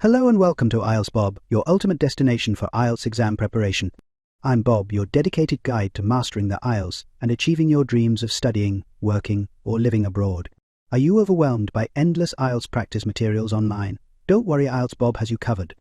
Hello and welcome to IELTS Bob, your ultimate destination for IELTS exam preparation. I'm Bob, your dedicated guide to mastering the IELTS and achieving your dreams of studying, working, or living abroad. Are you overwhelmed by endless IELTS practice materials online? Don't worry, IELTS Bob has you covered.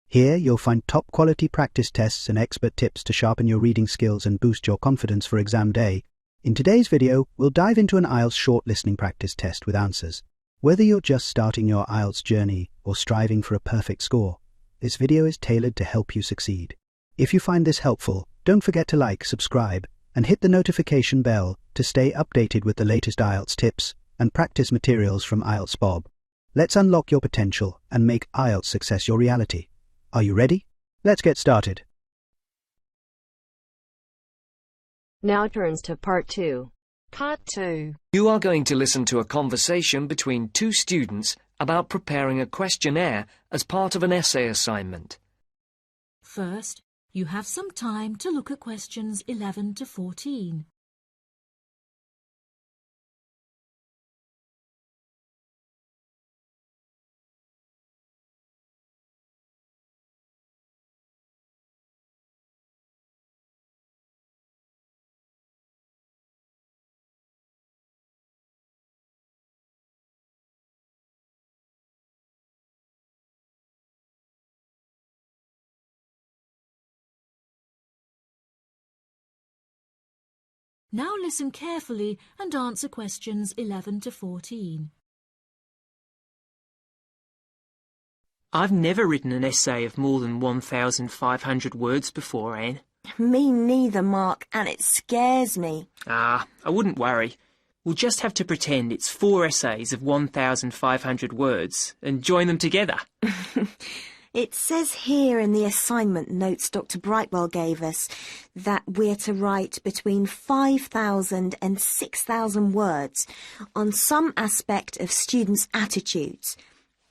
Here you'll find top-quality practice tests and expert tips to sharpen your reading skills and boost your confidence for exam day. In today's video, we'll dive into an IELTS short listening practice test with answers. Whether you're just starting your IELTS journey or striving for a perfect score, this video is tailored to help you succeed. If you find this helpful, don't forget to like, subscribe, and hit the notification bell to stay updated with the latest IELTS tips and practice materials from IELTS Bob. Let's unlock your potential and make IELTS success your reality. Are you ready? Let's get started. Now turns to Part 2. Part 2. You are going to listen to a conversation between two students about preparing a questionnaire as part of an essay assignment. First, you have some time to look at questions 11 to 14. Now listen carefully and answer questions 11 to 14. I've never written an essay of more than 1,500 words before, Anne. Me neither, Mark, and it scares me. I wouldn't worry. We'll just have to pretend it's 4 essays of 1,500 words and join them together. It says here in the assignment notes Dr. Brightwell gave us that we're to write between 5,000 and 6,000 words on some aspect of students' attitudes,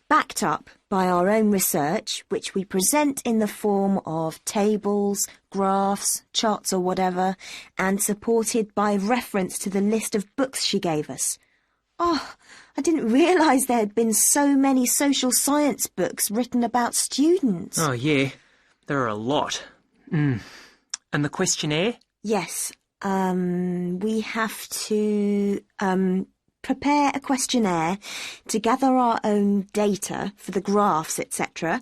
backed up by our own research, which we present in the form of tables, graphs, charts or whatever, and supported by reference to the list of books she gave us. Oh, I didn't realise there had been so many social science books written about students. Oh, yeah, there are a lot. And the questionnaire? Yes, we have to prepare a questionnaire to gather our own data for the graphs, etc.,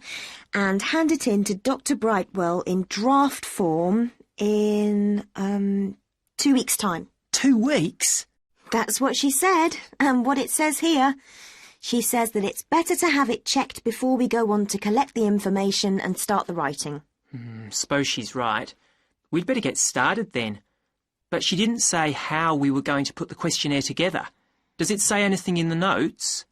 and hand it in to Dr. Brightwell in draft form in 2 weeks' time. 2 weeks? That's what she said, and what it says here. She says that it's better to have it checked before we go on to collect the information and start the writing. Suppose she's right. We'd better get started then. But she didn't say how we were going to put the questionnaire together. Does it say anything in the notes?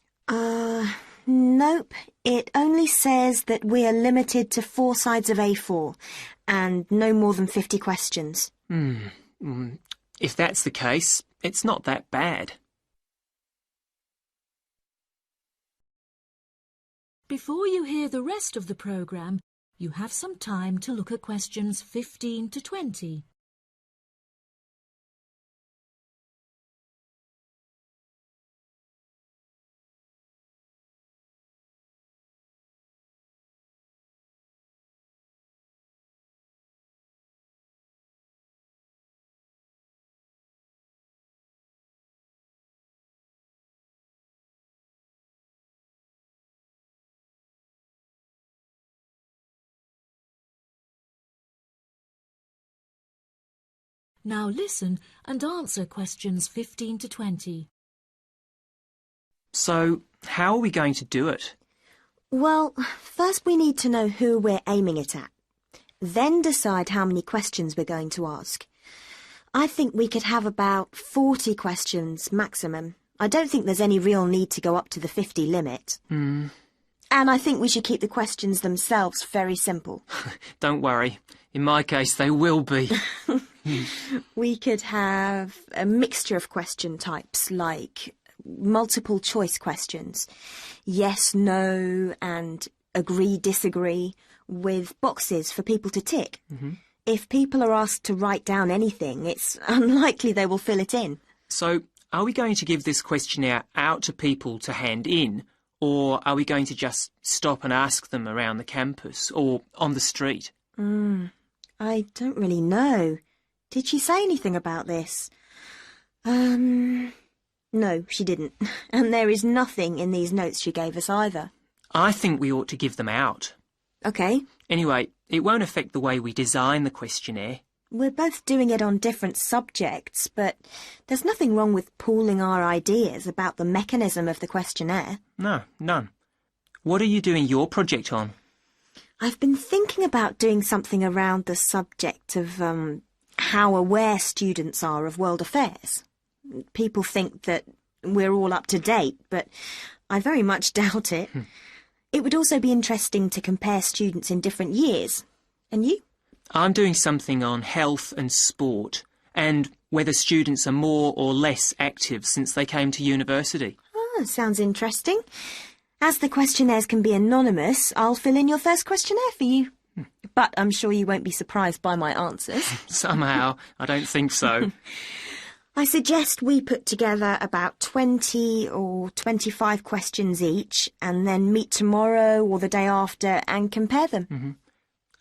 Nope. It only says that we are limited to 4 sides of A4 and no more than 50 questions. If that's the case, it's not that bad. Before you hear the rest of the programme, you have some time to look at questions 15 to 20. Now listen and answer questions 15 to 20. So, how are we going to do it? Well, first we need to know who we're aiming it at. Then decide how many questions we're going to ask. I think we could have about 40 questions maximum. I don't think there's any real need to go up to the 50 limit. And I think we should keep the questions themselves very simple. Don't worry. In my case, they will be. We could have a mixture of question types, like multiple choice questions, yes, no, and agree, disagree, with boxes for people to tick. If people are asked to write down anything, it's unlikely they will fill it in. So, are we going to give this questionnaire out to people to hand in, Or are we going to just stop and ask them around the campus or on the street? I don't really know. Did she say anything about this? No, she didn't. And there is nothing in these notes she gave us either. I think we ought to give them out. OK. Anyway, it won't affect the way we design the questionnaire. We're both doing it on different subjects, but there's nothing wrong with pooling our ideas about the mechanism of the questionnaire. No, none. What are you doing your project on? I've been thinking about doing something around the subject of how aware students are of world affairs. People think that we're all up to date, but I very much doubt it. It would also be interesting to compare students in different years. And you? I'm doing something on health and sport, and whether students are more or less active since they came to university. Oh, sounds interesting. As the questionnaires can be anonymous, I'll fill in your first questionnaire for you. But I'm sure you won't be surprised by my answers. Somehow, I don't think so. I suggest we put together about 20 or 25 questions each and then meet tomorrow or the day after and compare them.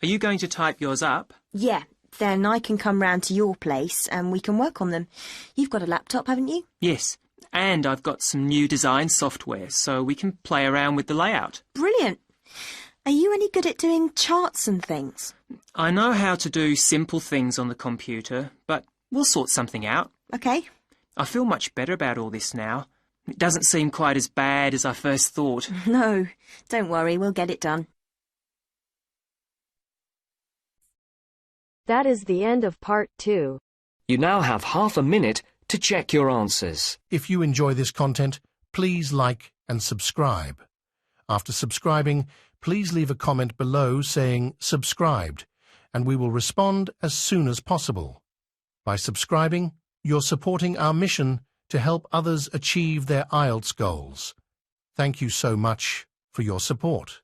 Are you going to type yours up? Yeah, then I can come round to your place and we can work on them. You've got a laptop, haven't you? Yes, and I've got some new design software so we can play around with the layout. Brilliant. Are you any good at doing charts and things? I know how to do simple things on the computer, but we'll sort something out. OK. I feel much better about all this now. It doesn't seem quite as bad as I first thought. No, don't worry, we'll get it done. That is the end of part 2. You now have half a minute to check your answers. If you enjoy this content, please like and subscribe. After subscribing, please leave a comment below saying subscribed, and we will respond as soon as possible. By subscribing, you're supporting our mission to help others achieve their IELTS goals. Thank you so much for your support.